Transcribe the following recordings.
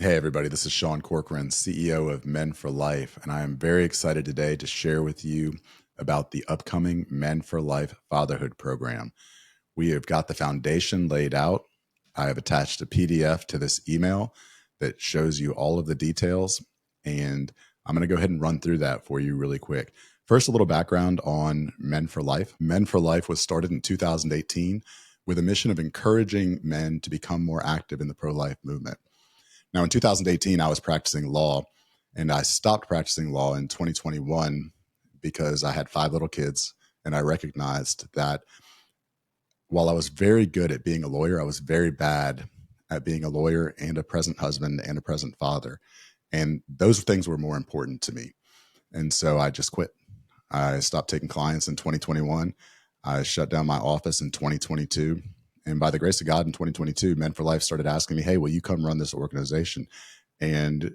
Hey, everybody, this is Sean Corcoran, CEO of Men for Life, and I am very excited today to share with you about the upcoming Men for Life Fatherhood Program. We have got the foundation laid out. I have attached a PDF to this email that shows you all of the details, and I'm going to go ahead and run through that for you really quick. First, a little background on Men for Life. Men for Life was started in 2018 with a mission of encouraging men to become more active in the pro-life movement. Now, in 2018, I was practicing law, and I stopped practicing law in 2021 because I had 5 little kids, and I recognized that while I was very good at being a lawyer, I was very bad at being a lawyer and a present husband and a present father. And those things were more important to me. And so I just quit. I stopped taking clients in 2021. I shut down my office in 2022. And by the grace of God, in 2022, Men for Life started asking me, hey, will you come run this organization? And,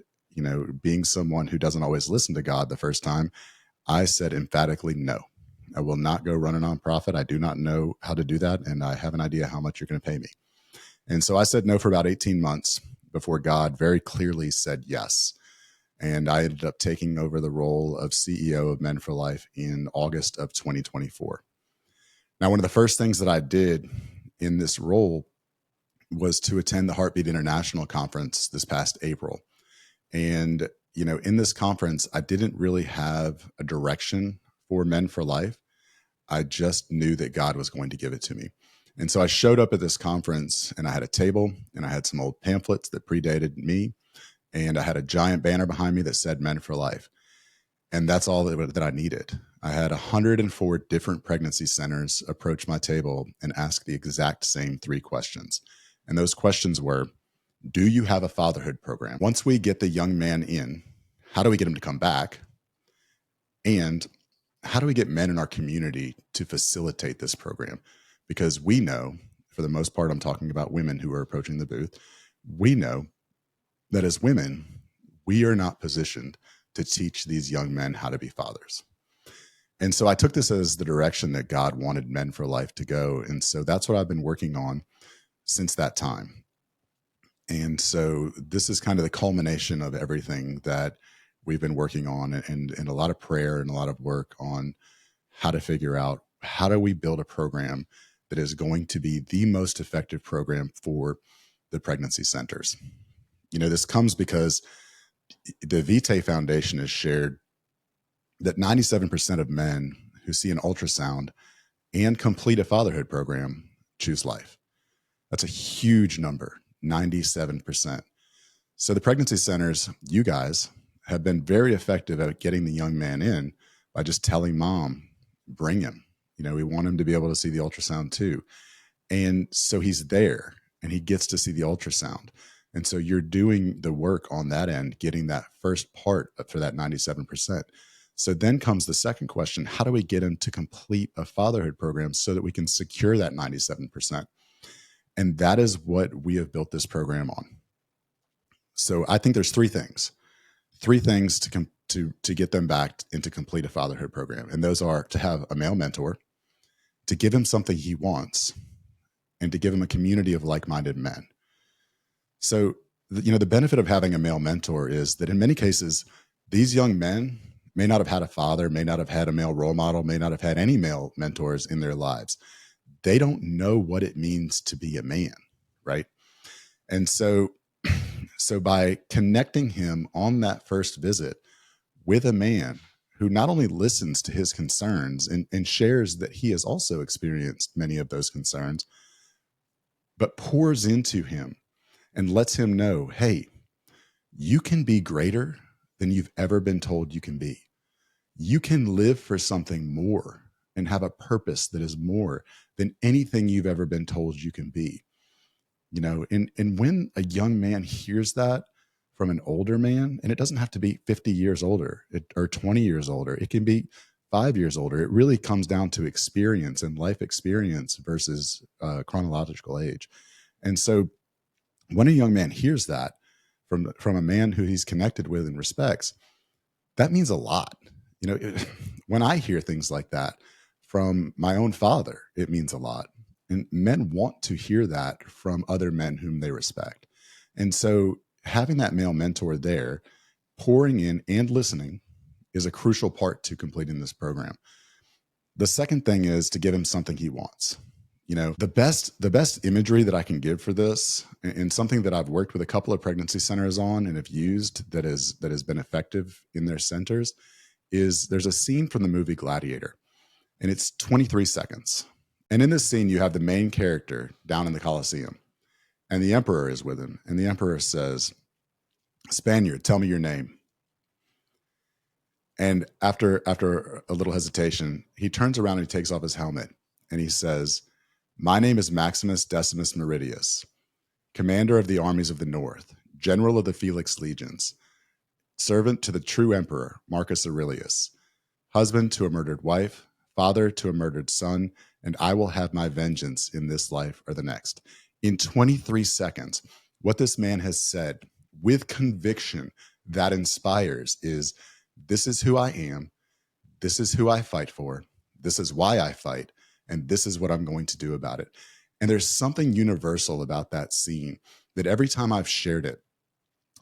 being someone who doesn't always listen to God the first time, I said emphatically no. I will not go run a nonprofit. I do not know how to do that. And I have an idea how much you're going to pay me. And so I said no for about 18 months before God very clearly said yes. And I ended up taking over the role of CEO of Men for Life in August of 2024. Now, one of the first things that I did in this role was to attend the Heartbeat International Conference this past April. And, in this conference, I didn't really have a direction for Men for Life. I just knew that God was going to give it to me. And so I showed up at this conference and I had a table and I had some old pamphlets that predated me. And I had a giant banner behind me that said Men for Life. And that's all that I needed. I had 104 different pregnancy centers approach my table and ask the exact same 3 questions. And those questions were, do you have a fatherhood program? Once we get the young man in, how do we get him to come back? And how do we get men in our community to facilitate this program? Because we know, for the most part, I'm talking about women who are approaching the booth. We know that as women, we are not positioned to teach these young men how to be fathers. And so I took this as the direction that God wanted Men for Life to go. And so that's what I've been working on since that time. And so this is kind of the culmination of everything that we've been working on, and a lot of prayer and a lot of work on how to figure out how do we build a program that is going to be the most effective program for the pregnancy centers. This comes because the Vitae Foundation has shared that 97% of men who see an ultrasound and complete a fatherhood program choose life. That's a huge number, 97%. So the pregnancy centers, you guys, have been very effective at getting the young man in by just telling mom, bring him. We want him to be able to see the ultrasound too. And so he's there and he gets to see the ultrasound. And so you're doing the work on that end, getting that first part for that 97%. So then comes the second question, how do we get him to complete a fatherhood program so that we can secure that 97%? And that is what we have built this program on. So I think there's three things to get them back into complete a fatherhood program. And those are to have a male mentor, to give him something he wants, and to give him a community of like-minded men. So, the benefit of having a male mentor is that in many cases, these young men may not have had a father, may not have had a male role model, may not have had any male mentors in their lives. They don't know what it means to be a man, right? And so by connecting him on that first visit with a man who not only listens to his concerns and shares that he has also experienced many of those concerns, but pours into him and lets him know, hey, you can be greater than you've ever been told you can be. You can live for something more and have a purpose that is more than anything you've ever been told you can be. And when a young man hears that from an older man, and it doesn't have to be 50 years older or 20 years older, it can be 5 years older. It really comes down to experience and life experience versus chronological age. And so when a young man hears that from a man who he's connected with and respects, that means a lot. When I hear things like that from my own father, it means a lot. And men want to hear that from other men whom they respect. And so having that male mentor there, pouring in and listening, is a crucial part to completing this program. The second thing is to give him something he wants. The best imagery that I can give for this, and something that I've worked with a couple of pregnancy centers on and have used that has been effective in their centers, is there's a scene from the movie Gladiator, and it's 23 seconds. And in this scene, you have the main character down in the Colosseum, and the emperor is with him, and the emperor says, "Spaniard, tell me your name." And after a little hesitation, he turns around and he takes off his helmet, and he says, "My name is Maximus Decimus Meridius, commander of the armies of the North, general of the Felix legions, servant to the true emperor, Marcus Aurelius, husband to a murdered wife, father to a murdered son, and I will have my vengeance in this life or the next." In 23 seconds, what this man has said with conviction that inspires is, this is who I am, this is who I fight for, this is why I fight, and this is what I'm going to do about it. And there's something universal about that scene that every time I've shared it,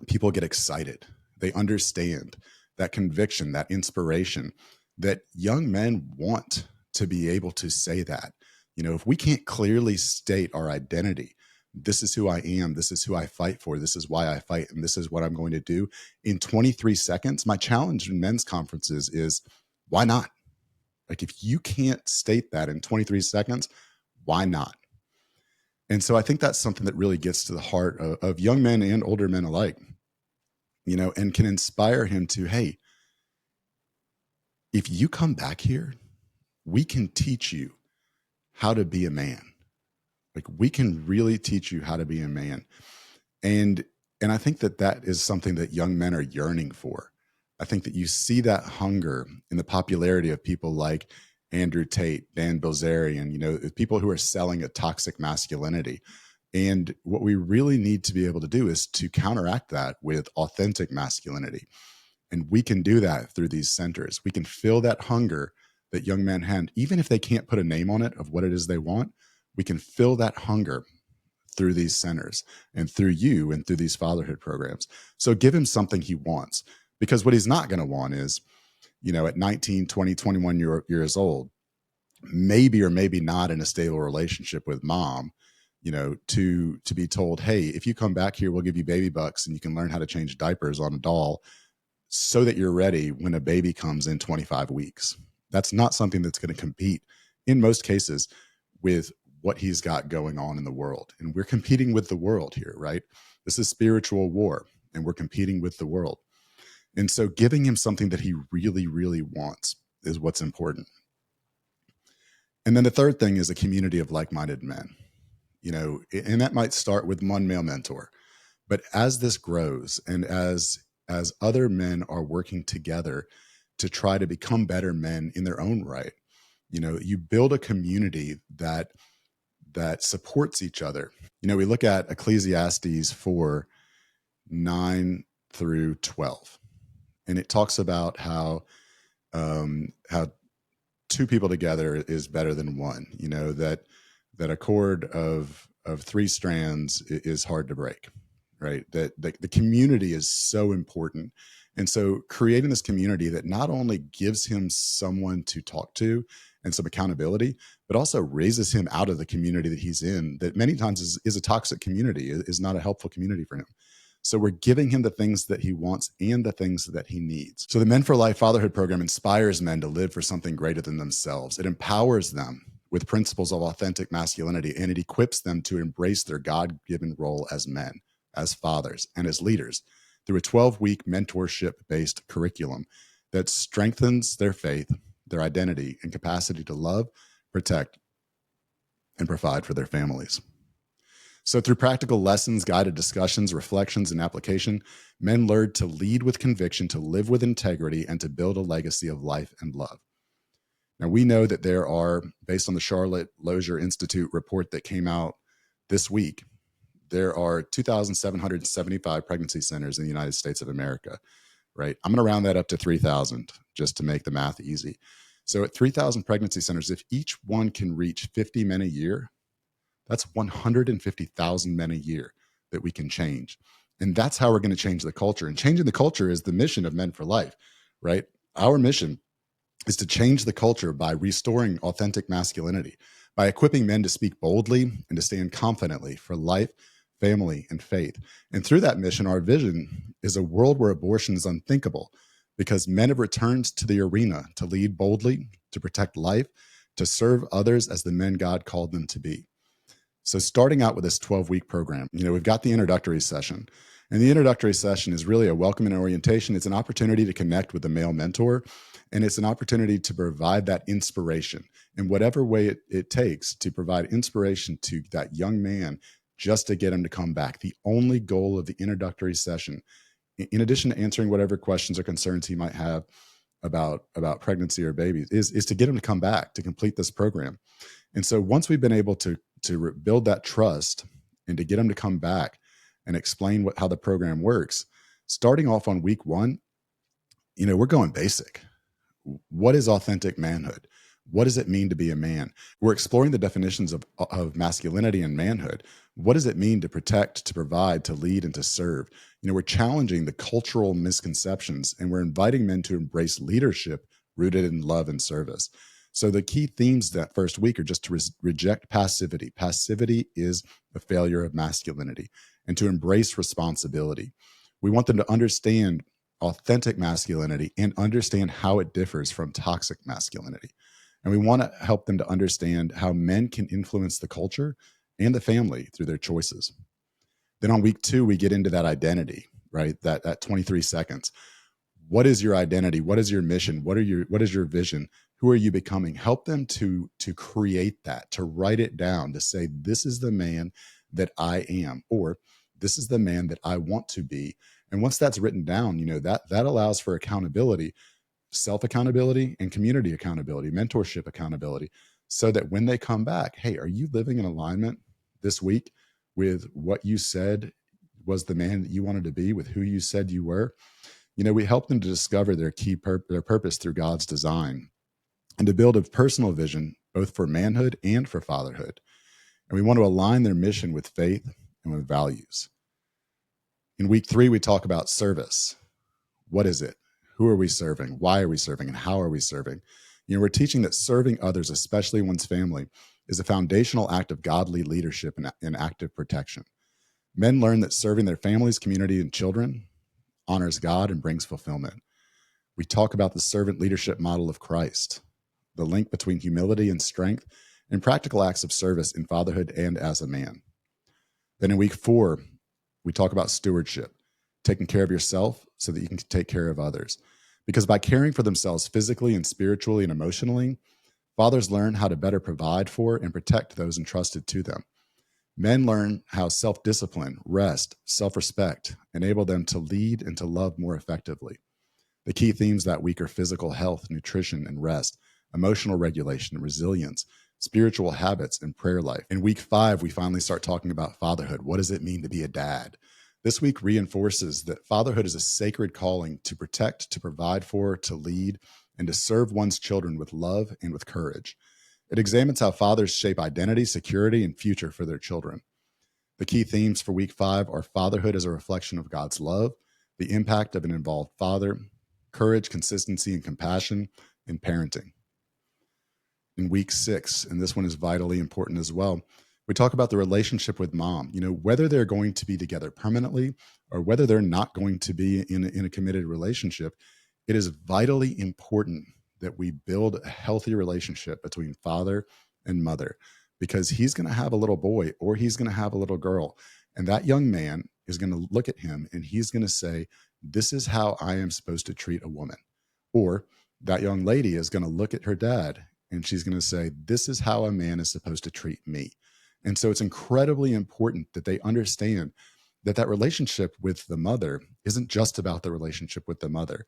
people get excited. They understand that conviction, that inspiration, that young men want to be able to say that. If we can't clearly state our identity, this is who I am, this is who I fight for, this is why I fight, and this is what I'm going to do in 23 seconds. My challenge in men's conferences is, why not? Like, if you can't state that in 23 seconds, why not? And so I think that's something that really gets to the heart of young men and older men alike, and can inspire him to, hey, if you come back here, we can teach you how to be a man. Like, we can really teach you how to be a man. And I think that is something that young men are yearning for. I think that you see that hunger in the popularity of people like Andrew Tate, Dan Bilzerian, people who are selling a toxic masculinity. And what we really need to be able to do is to counteract that with authentic masculinity. And we can do that through these centers. We can fill that hunger that young men have, even if they can't put a name on it of what it is they want. We can fill that hunger through these centers and through you and through these fatherhood programs. So give him something he wants, because what he's not going to want is, at 19, 20, 21 years old, maybe or maybe not in a stable relationship with mom, to be told, hey, if you come back here, we'll give you baby bucks and you can learn how to change diapers on a doll so that you're ready when a baby comes in 25 weeks. That's not something that's going to compete in most cases with what he's got going on in the world. And we're competing with the world here, right? This is spiritual war, and we're competing with the world. And so giving him something that he really, really wants is what's important. And then the third thing is a community of like-minded men, and that might start with one male mentor. But as this grows, and as other men are working together to try to become better men in their own right, you build a community that supports each other. We look at Ecclesiastes 4, 9 through 12, and it talks about how two people together is better than one. That a cord of three strands is hard to break, right? That the community is so important. And so creating this community that not only gives him someone to talk to and some accountability, but also raises him out of the community that he's in, that many times is a toxic community, is not a helpful community for him. So we're giving him the things that he wants and the things that he needs. So the Men for Life Fatherhood Program inspires men to live for something greater than themselves. It empowers them with principles of authentic masculinity, and it equips them to embrace their God-given role as men, as fathers, and as leaders through a 12-week mentorship-based curriculum that strengthens their faith, their identity, and capacity to love, protect, and provide for their families. So through practical lessons, guided discussions, reflections, and application, men learn to lead with conviction, to live with integrity, and to build a legacy of life and love. Now, we know that there are, based on the Charlotte Lozier Institute report that came out this week, there are 2,775 pregnancy centers in the United States of America, right? I'm going to round that up to 3,000 just to make the math easy. So at 3,000 pregnancy centers, if each one can reach 50 men a year, that's 150,000 men a year that we can change. And that's how we're going to change the culture. And changing the culture is the mission of Men for Life, right? Our mission is to change the culture by restoring authentic masculinity, by equipping men to speak boldly and to stand confidently for life, family, and faith. And through that mission, our vision is a world where abortion is unthinkable because men have returned to the arena to lead boldly, to protect life, to serve others as the men God called them to be. So starting out with this 12-week program, we've got the introductory session. And the introductory session is really a welcome and orientation. It's an opportunity to connect with a male mentor, and it's an opportunity to provide that inspiration in whatever way it takes to provide inspiration to that young man just to get him to come back. The only goal of the introductory session, in addition to answering whatever questions or concerns he might have about pregnancy or babies, is to get him to come back to complete this program. And so once we've been able to build that trust and to get them to come back and explain how the program works, starting off on week 1, we're going basic. What is authentic manhood? What does it mean to be a man? We're exploring the definitions of masculinity and manhood. What does it mean to protect, to provide, to lead, and to serve? We're challenging the cultural misconceptions, and we're inviting men to embrace leadership rooted in love and service. So the key themes that first week are just to reject passivity. Passivity is a failure of masculinity, and to embrace responsibility. We want them to understand authentic masculinity and understand how it differs from toxic masculinity. And we want to help them to understand how men can influence the culture and the family through their choices. Then on week 2, we get into that identity, right? That 23 seconds. What is your identity? What is your mission? What is your vision? Who are you becoming? Help them to create that, to write it down, to say, this is the man that I am, or this is the man that I want to be. And once that's written down, that allows for accountability, self-accountability, and community accountability, mentorship accountability, so that when they come back, hey, are you living in alignment this week with what you said was the man that you wanted to be, with who you said you were? We help them to discover their their purpose through God's design, and to build a personal vision both for manhood and for fatherhood. And we want to align their mission with faith and with values. In week 3, we talk about service. What is it? Who are we serving? Why are we serving? And how are we serving? We're teaching that serving others, especially one's family, is a foundational act of godly leadership and active protection. Men learn that serving their families, community, and children honors God and brings fulfillment. We talk about the servant leadership model of Christ, the link between humility and strength, and practical acts of service in fatherhood and as a man. Then in week 4, we talk about stewardship, taking care of yourself so that you can take care of others. Because by caring for themselves physically and spiritually and emotionally, fathers learn how to better provide for and protect those entrusted to them. Men learn how self-discipline, rest, self-respect enable them to lead and to love more effectively. The key themes that week are physical health, nutrition, and rest, emotional regulation, resilience, spiritual habits, and prayer life. In week 5, we finally start talking about fatherhood. What does it mean to be a dad? This week reinforces that fatherhood is a sacred calling to protect, to provide for, to lead, and to serve one's children with love and with courage. It examines how fathers shape identity, security, and future for their children. The key themes for week 5 are fatherhood as a reflection of God's love, the impact of an involved father, courage, consistency, and compassion in parenting. In week 6, and this one is vitally important as well, we talk about the relationship with mom, whether they're going to be together permanently or whether they're not going to be in a committed relationship. It is vitally important that we build a healthy relationship between father and mother, because he's going to have a little boy or he's going to have a little girl. And that young man is going to look at him and he's going to say, this is how I am supposed to treat a woman. Or that young lady is going to look at her dad and she's going to say, this is how a man is supposed to treat me. And so it's incredibly important that they understand that relationship with the mother isn't just about the relationship with the mother.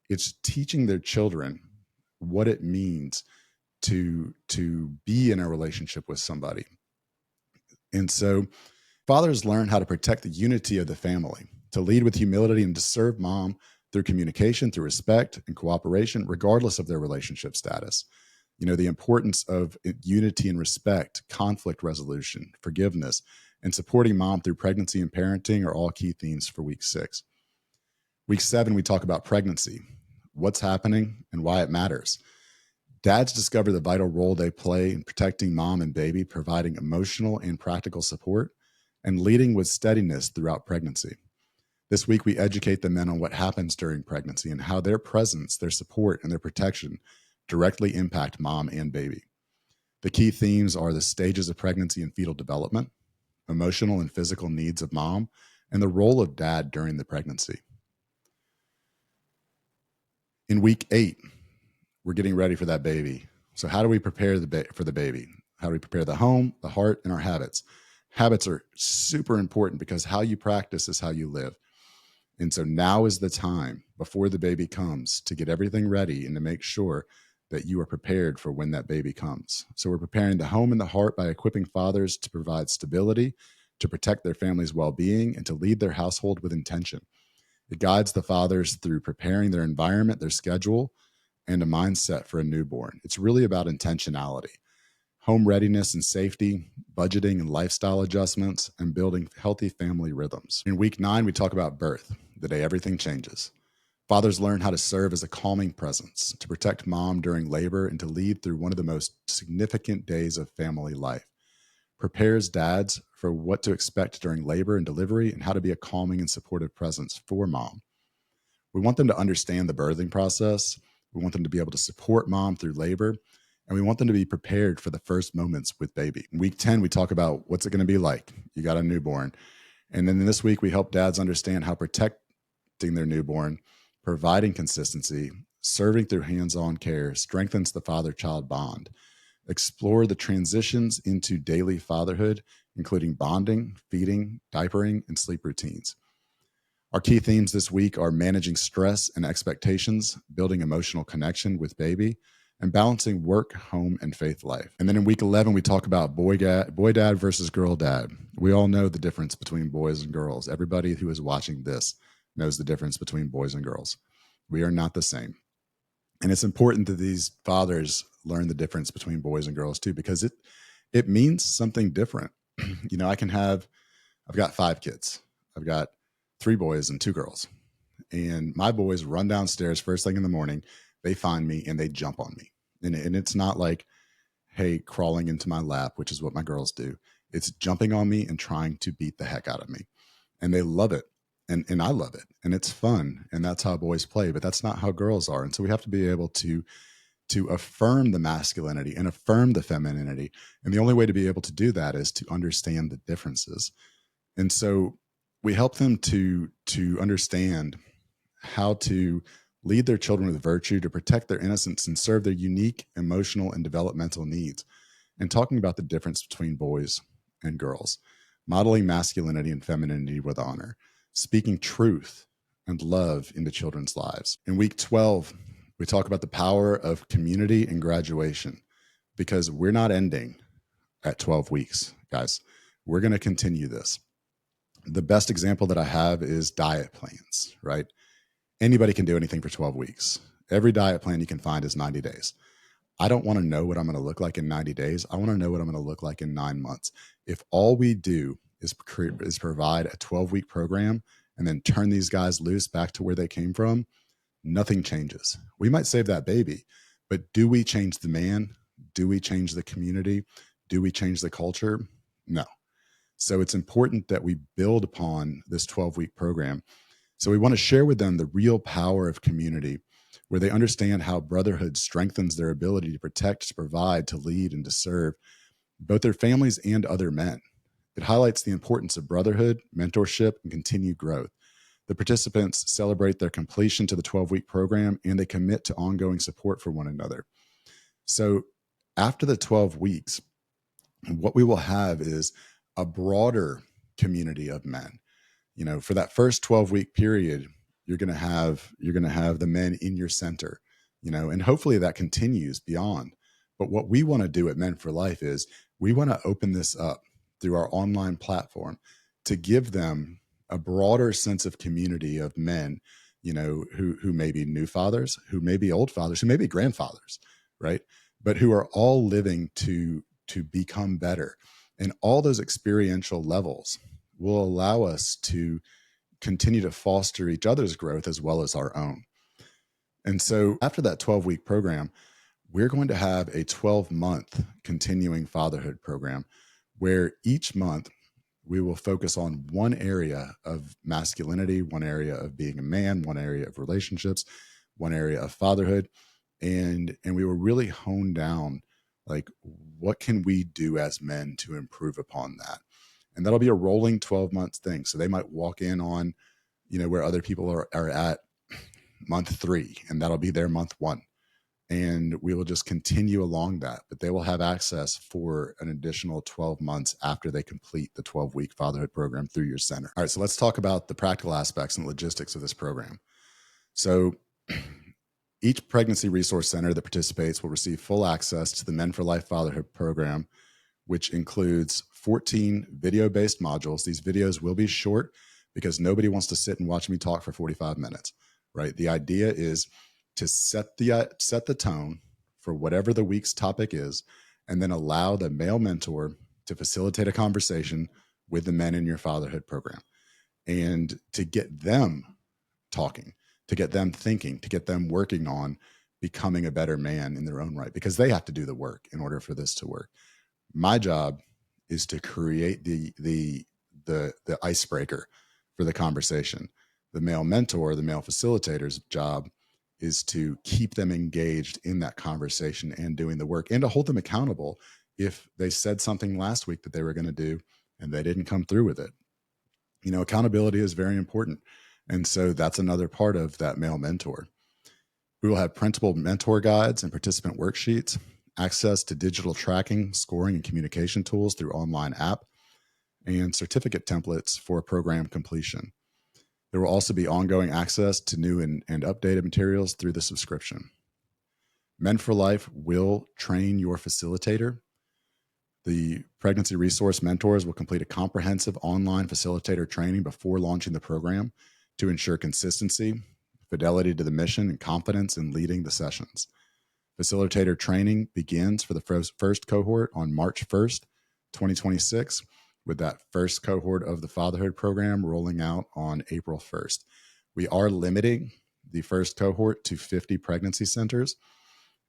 It's teaching their children what it means to be in a relationship with somebody. And so fathers learn how to protect the unity of the family, to lead with humility, and to serve mom through communication, through respect and cooperation, regardless of their relationship status. The importance of unity and respect, conflict resolution, forgiveness, and supporting mom through pregnancy and parenting are all key themes for week 6. Week 7, we talk about pregnancy, what's happening and why it matters. Dads discover the vital role they play in protecting mom and baby, providing emotional and practical support, and leading with steadiness throughout pregnancy. This week, we educate the men on what happens during pregnancy and how their presence, their support, and their protection directly impact mom and baby. The key themes are the stages of pregnancy and fetal development, emotional and physical needs of mom, and the role of dad during the pregnancy. In week 8, we're getting ready for that baby. So how do we prepare for the baby? How do we prepare the home, the heart, and our habits? Habits are super important because how you practice is how you live. And so now is the time before the baby comes to get everything ready and to make sure that you are prepared for when that baby comes. So we're preparing the home and the heart by equipping fathers to provide stability, to protect their family's well-being, and to lead their household with intention. It guides the fathers through preparing their environment, their schedule, and a mindset for a newborn. It's really about intentionality, home readiness and safety, budgeting and lifestyle adjustments, and building healthy family rhythms. In week 9, we talk about birth, the day everything changes. Fathers learn how to serve as a calming presence, to protect mom during labor, and to lead through one of the most significant days of family life. Prepares dads for what to expect during labor and delivery and how to be a calming and supportive presence for mom. We want them to understand the birthing process. We want them to be able to support mom through labor, and we want them to be prepared for the first moments with baby. In week 10, we talk about what's it going to be like. You got a newborn. And then this week, we help dads understand how protecting their newborn, providing consistency, serving through hands-on care strengthens the father-child bond. Explore the transitions into daily fatherhood, including bonding, feeding, diapering, and sleep routines. Our key themes this week are managing stress and expectations, building emotional connection with baby, and balancing work, home, and faith life. And then in week 11, we talk about boy dad versus girl dad. We all know the difference between boys and girls. Everybody who is watching this knows the difference between boys and girls. We are not the same. And it's important that these fathers learn the difference between boys and girls too, because it means something different. You know, I've got 5 kids. I've got 3 boys and 2 girls. And my boys run downstairs first thing in the morning. They find me and they jump on me. And it's not like, hey, crawling into my lap, which is what my girls do. It's jumping on me and trying to beat the heck out of me. And they love it. And I love it. And it's fun. And that's how boys play. But that's not how girls are. And so we have to be able to affirm the masculinity and affirm the femininity. And the only way to be able to do that is to understand the differences. And so we help them to understand how to lead their children with virtue, to protect their innocence and serve their unique emotional and developmental needs. And talking about the difference between boys and girls, modeling masculinity and femininity with honor, speaking truth and love into children's lives. In week 12, we talk about the power of community and graduation, because we're not ending at 12 weeks, guys. We're going to continue this. The best example that I have is diet plans, right? Anybody can do anything for 12 weeks. Every diet plan you can find is 90 days. I don't want to know what I'm going to look like in 90 days. I want to know what I'm going to look like in 9 months. If all we do is provide a 12-week program and then turn these guys loose back to where they came from, nothing changes. We might save that baby, but do we change the man? Do we change the community? Do we change the culture? No. So it's important that we build upon this 12-week program. So we want to share with them the real power of community, where they understand how brotherhood strengthens their ability to protect, to provide, to lead, and to serve both their families and other men. It highlights the importance of brotherhood, mentorship, and continued growth. The participants celebrate their completion to the 12-week program, and they commit to ongoing support for one another. So after the 12 weeks, what we will have is a broader community of men. You know, for that first 12-week period, you're going to have the men in your center, you know, and hopefully that continues beyond. But what we want to do at Men for Life is we want to open this up through our online platform to give them a broader sense of community of men, you know, who may be new fathers, who may be old fathers, who may be grandfathers, right? But who are all living to become better. And all those experiential levels will allow us to continue to foster each other's growth as well as our own. And so after that 12-week program, we're going to have a 12-month continuing fatherhood program where each month we will focus on one area of masculinity, one area of being a man, one area of relationships, one area of fatherhood. And we will really hone down, like, what can we do as men to improve upon that? And that'll be a rolling 12 months thing. So they might walk in on, where other people are at month 3, and that'll be their month 1. And we will just continue along that, but they will have access for an additional 12 months after they complete the 12-week fatherhood program through your center. All right, so let's talk about the practical aspects and logistics of this program. So each pregnancy resource center that participates will receive full access to the Men for Life Fatherhood Program, which includes 14 video-based modules. These videos will be short because nobody wants to sit and watch me talk for 45 minutes, right? The idea is to set the tone for whatever the week's topic is, and then allow the male mentor to facilitate a conversation with the men in your fatherhood program, and to get them talking, to get them thinking, to get them working on becoming a better man in their own right, because they have to do the work in order for this to work. My job is to create the icebreaker for the conversation. The male mentor, the male facilitator's job is to keep them engaged in that conversation and doing the work, and to hold them accountable if they said something last week that they were going to do and they didn't come through with it. Accountability is very important. And so that's another part of that male mentor. We will have printable mentor guides and participant worksheets, access to digital tracking, scoring, and communication tools through online app, and certificate templates for program completion. There will also be ongoing access to new and updated materials through the subscription. Men for Life will train your facilitator. The pregnancy resource mentors will complete a comprehensive online facilitator training before launching the program to ensure consistency, fidelity to the mission, and confidence in leading the sessions. Facilitator training begins for the first cohort on March 1st, 2026, with that first cohort of the fatherhood program rolling out on April 1st. We are limiting the first cohort to 50 pregnancy centers,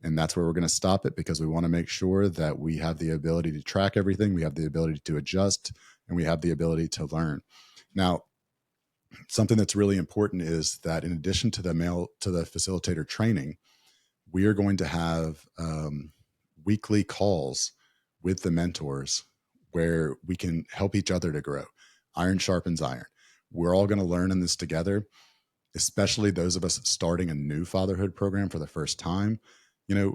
and that's where we're going to stop it, because we want to make sure that we have the ability to track everything, we have the ability to adjust, and we have the ability to learn. Now, something that's really important is that in addition to the facilitator training, we are going to have weekly calls with the mentors where we can help each other to grow. Iron sharpens iron. We're all going to learn in this together, especially those of us starting a new fatherhood program for the first time.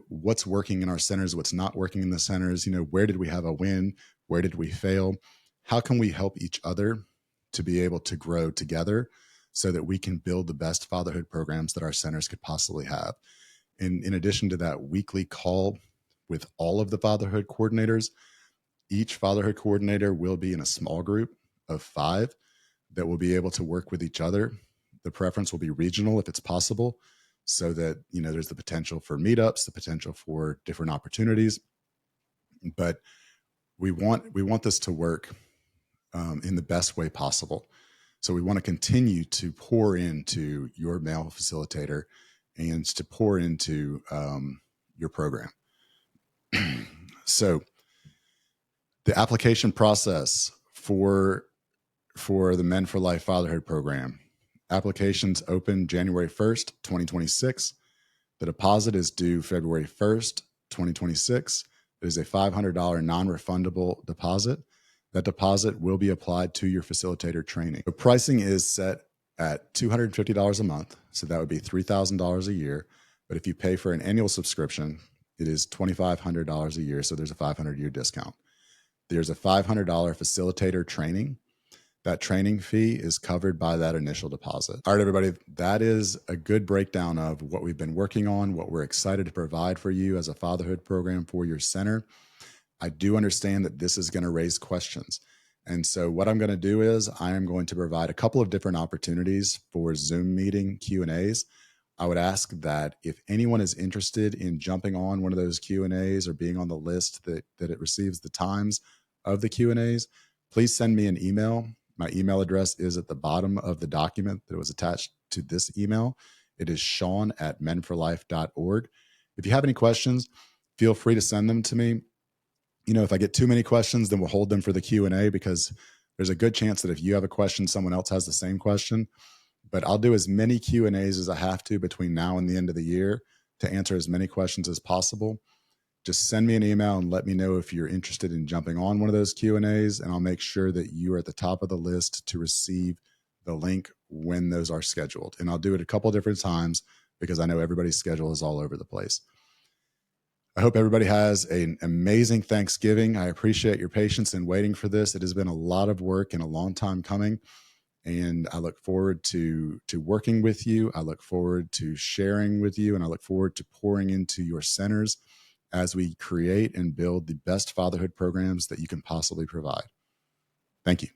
What's working in our centers, what's not working in the centers, where did we have a win? Where did we fail? How can we help each other to be able to grow together so that we can build the best fatherhood programs that our centers could possibly have? And in addition to that weekly call with all of the fatherhood coordinators, each fatherhood coordinator will be in a small group of 5 that will be able to work with each other. The preference will be regional if it's possible, so that, there's the potential for meetups, the potential for different opportunities. But we want this to work in the best way possible. So we want to continue to pour into your male facilitator and to pour into your program. So the application process for the Men for Life Fatherhood Program, applications open January 1st, 2026. The deposit is due February 1st, 2026. It is a $500 non-refundable deposit. That deposit will be applied to your facilitator training. The pricing is set at $250 a month, so that would be $3,000 a year. But if you pay for an annual subscription, it is $2,500 a year, so there's a $500 discount. There's a $500 facilitator training. That training fee is covered by that initial deposit. All right, everybody, that is a good breakdown of what we've been working on, what we're excited to provide for you as a fatherhood program for your center. I do understand that this is going to raise questions. And so what I'm going to do is I am going to provide a couple of different opportunities for Zoom meeting Q&As. I would ask that if anyone is interested in jumping on one of those Q&As or being on the list that it receives the times, of the Q&As, please send me an email. My email address is at the bottom of the document that was attached to this email. It is sean@menforlife.org. If you have any questions, feel free to send them to me. If I get too many questions, then we'll hold them for the Q&A, because there's a good chance that if you have a question, someone else has the same question. But I'll do as many Q&As as I have to between now and the end of the year to answer as many questions as possible. Just send me an email and let me know if you're interested in jumping on one of those Q&As, and I'll make sure that you are at the top of the list to receive the link when those are scheduled. And I'll do it a couple different times because I know everybody's schedule is all over the place. I hope everybody has an amazing Thanksgiving. I appreciate your patience in waiting for this. It has been a lot of work and a long time coming, and I look forward to working with you. I look forward to sharing with you, and I look forward to pouring into your centers as we create and build the best fatherhood programs that you can possibly provide. Thank you.